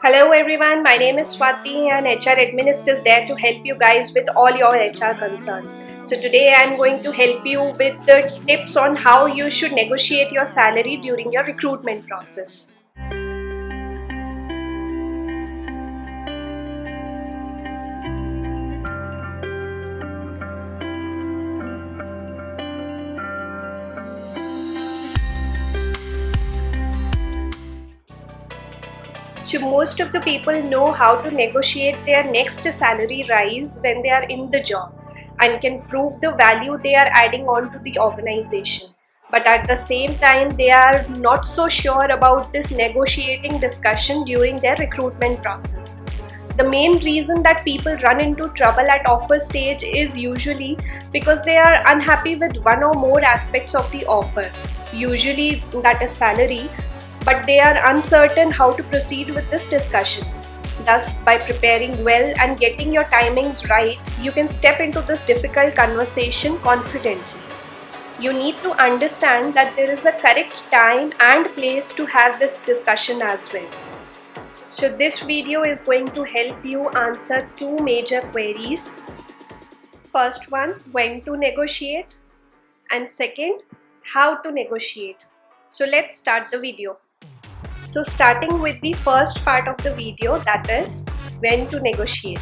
Hello everyone, my name is Swati and HR Administ is there to help you guys with all your HR concerns. So today I am going to help you with the tips on how you should negotiate your salary during your recruitment process. So most of the people know how to negotiate their next salary rise when they are in the job and can prove the value they are adding on to the organization. But at the same time, they are not so sure about this negotiating discussion during their recruitment process. The main reason that people run into trouble at offer stage is usually because they are unhappy with one or more aspects of the offer, usually that is salary, but they are uncertain how to proceed with this discussion. Thus, by preparing well and getting your timings right, you can step into this difficult conversation confidently. You need to understand that there is a correct time and place to have this discussion as well. So this video is going to help you answer two major queries. First one, when to negotiate, and second, how to negotiate. So let's start the video. So starting with the first part of the video, that is when to negotiate.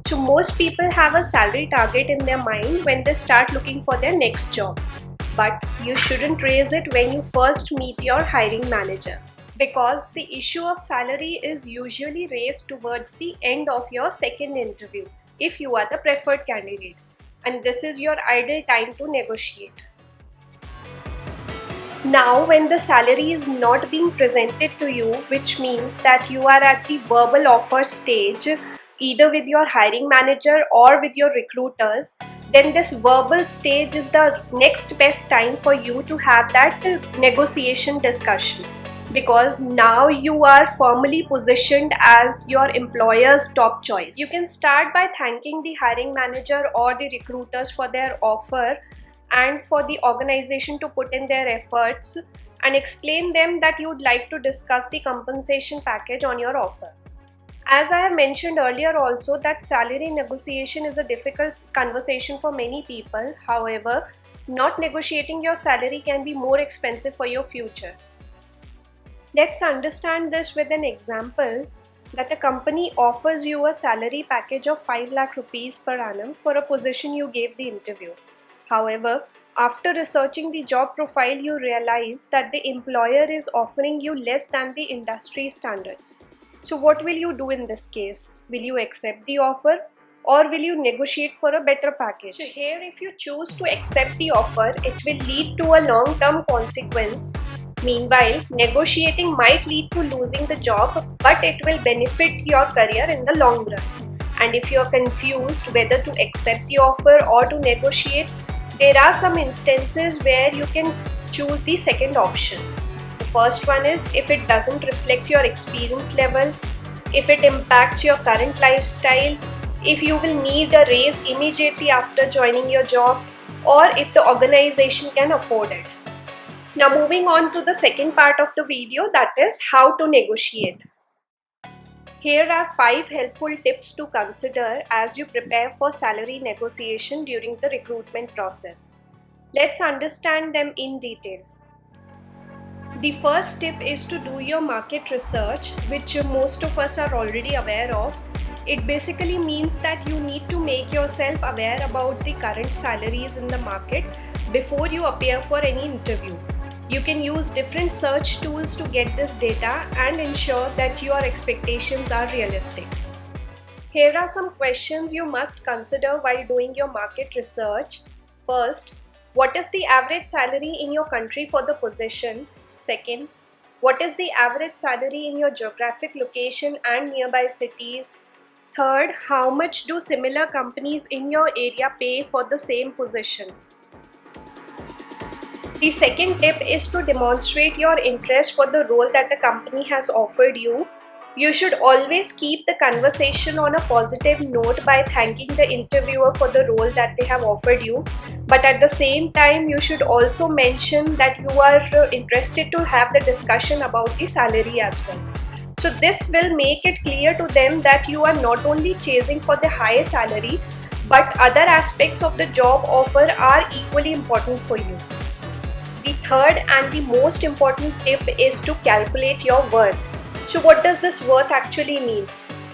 So most people have a salary target in their mind when they start looking for their next job. But you shouldn't raise it when you first meet your hiring manager, because the issue of salary is usually raised towards the end of your second interview if you are the preferred candidate, and this is your ideal time to negotiate. Now, when the salary is not being presented to you, which means that you are at the verbal offer stage, either with your hiring manager or with your recruiters, then this verbal stage is the next best time for you to have that negotiation discussion, because now you are firmly positioned as your employer's top choice. You can start by thanking the hiring manager or the recruiters for their offer and for the organization to put in their efforts, and explain them that you would like to discuss the compensation package on your offer. As I have mentioned earlier also, that salary negotiation is a difficult conversation for many people. However, not negotiating your salary can be more expensive for your future. Let's understand this with an example that a company offers you a salary package of 5 lakh rupees per annum for a position you gave the interview. However, after researching the job profile, you realize that the employer is offering you less than the industry standards. So what will you do in this case? Will you accept the offer or will you negotiate for a better package? So here, if you choose to accept the offer, it will lead to a long-term consequence. Meanwhile, negotiating might lead to losing the job, but it will benefit your career in the long run. And if you are confused whether to accept the offer or to negotiate, there are some instances where you can choose the second option. The first one is if it doesn't reflect your experience level, if it impacts your current lifestyle, if you will need a raise immediately after joining your job, or if the organization can afford it. Now moving on to the second part of the video, that is how to negotiate. Here are 5 helpful tips to consider as you prepare for salary negotiation during the recruitment process. Let's understand them in detail. The first tip is to do your market research, which most of us are already aware of. It basically means that you need to make yourself aware about the current salaries in the market before you appear for any interview. You can use different search tools to get this data and ensure that your expectations are realistic. Here are some questions you must consider while doing your market research. First, what is the average salary in your country for the position? Second, what is the average salary in your geographic location and nearby cities? Third, how much do similar companies in your area pay for the same position? The second tip is to demonstrate your interest for the role that the company has offered you. You should always keep the conversation on a positive note by thanking the interviewer for the role that they have offered you. But at the same time, you should also mention that you are interested to have the discussion about the salary as well. So this will make it clear to them that you are not only chasing for the higher salary, but other aspects of the job offer are equally important for you. The third and the most important tip is to calculate your worth. So what does this worth actually mean?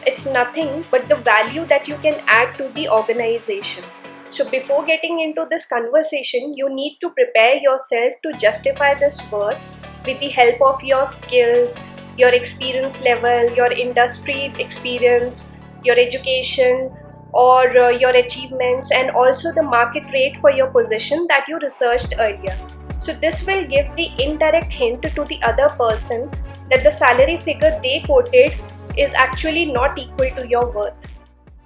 It's nothing but the value that you can add to the organization. So before getting into this conversation, you need to prepare yourself to justify this worth with the help of your skills, your experience level, your industry experience, your education, or your achievements, and also the market rate for your position that you researched earlier. So this will give the indirect hint to the other person that the salary figure they quoted is actually not equal to your worth.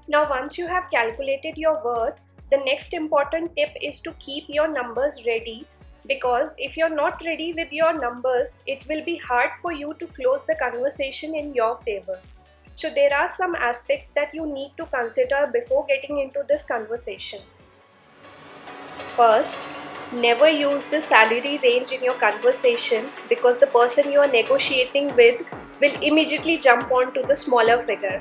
Now once you have calculated your worth, the next important tip is to keep your numbers ready, because if you're not ready with your numbers, it will be hard for you to close the conversation in your favor. So there are some aspects that you need to consider before getting into this conversation. First, never use the salary range in your conversation, because the person you are negotiating with will immediately jump on to the smaller figure.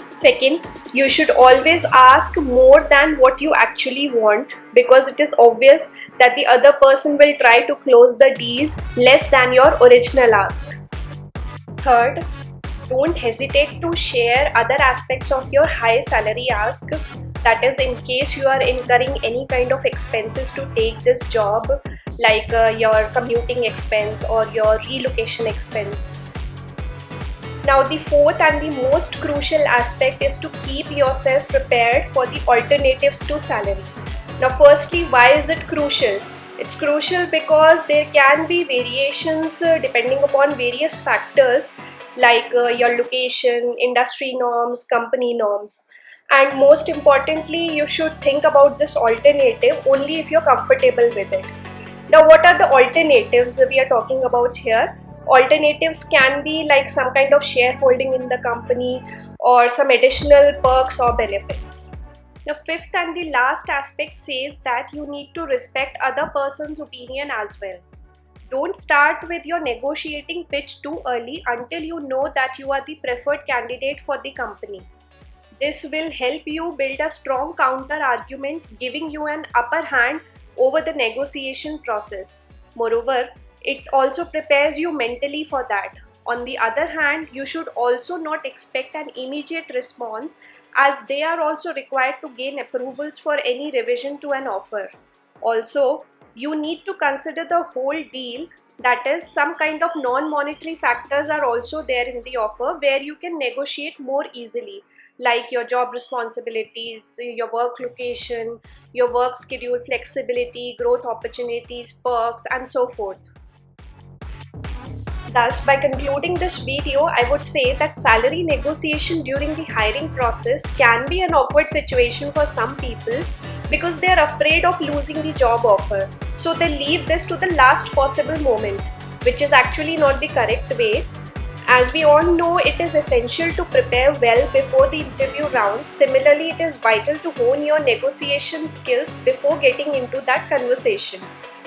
Second, you should always ask more than what you actually want, because it is obvious that the other person will try to close the deal less than your original ask. Third, don't hesitate to share other aspects of your high salary ask. That is, in case you are incurring any kind of expenses to take this job, like your commuting expense or your relocation expense. Now the fourth and the most crucial aspect is to keep yourself prepared for the alternatives to salary. Now firstly, why is it crucial? It's crucial because there can be variations depending upon various factors like your location, industry norms, company norms. And most importantly, you should think about this alternative only if you're comfortable with it. Now what are the alternatives we are talking about here? Alternatives can be like some kind of shareholding in the company or some additional perks or benefits. The fifth and the last aspect says that you need to respect other person's opinion as well. Don't start with your negotiating pitch too early until you know that you are the preferred candidate for the company. This will help you build a strong counter argument, giving you an upper hand over the negotiation process. Moreover, it also prepares you mentally for that. On the other hand, you should also not expect an immediate response, as they are also required to gain approvals for any revision to an offer. Also, you need to consider the whole deal, that is, some kind of non-monetary factors are also there in the offer where you can negotiate more easily, like your job responsibilities, your work location, your work schedule flexibility, growth opportunities, perks, and so forth. Thus, by concluding this video, I would say that salary negotiation during the hiring process can be an awkward situation for some people because they are afraid of losing the job offer. So they leave this to the last possible moment, which is actually not the correct way. As we all know, it is essential to prepare well before the interview round. Similarly, it is vital to hone your negotiation skills before getting into that conversation,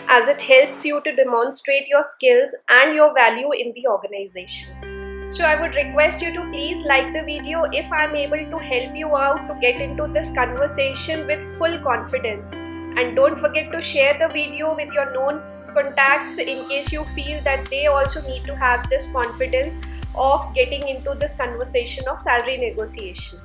as it helps you to demonstrate your skills and your value in the organization. So I would request you to please like the video if I am able to help you out to get into this conversation with full confidence. And don't forget to share the video with your known contacts in case you feel that they also need to have this confidence of getting into this conversation of salary negotiation.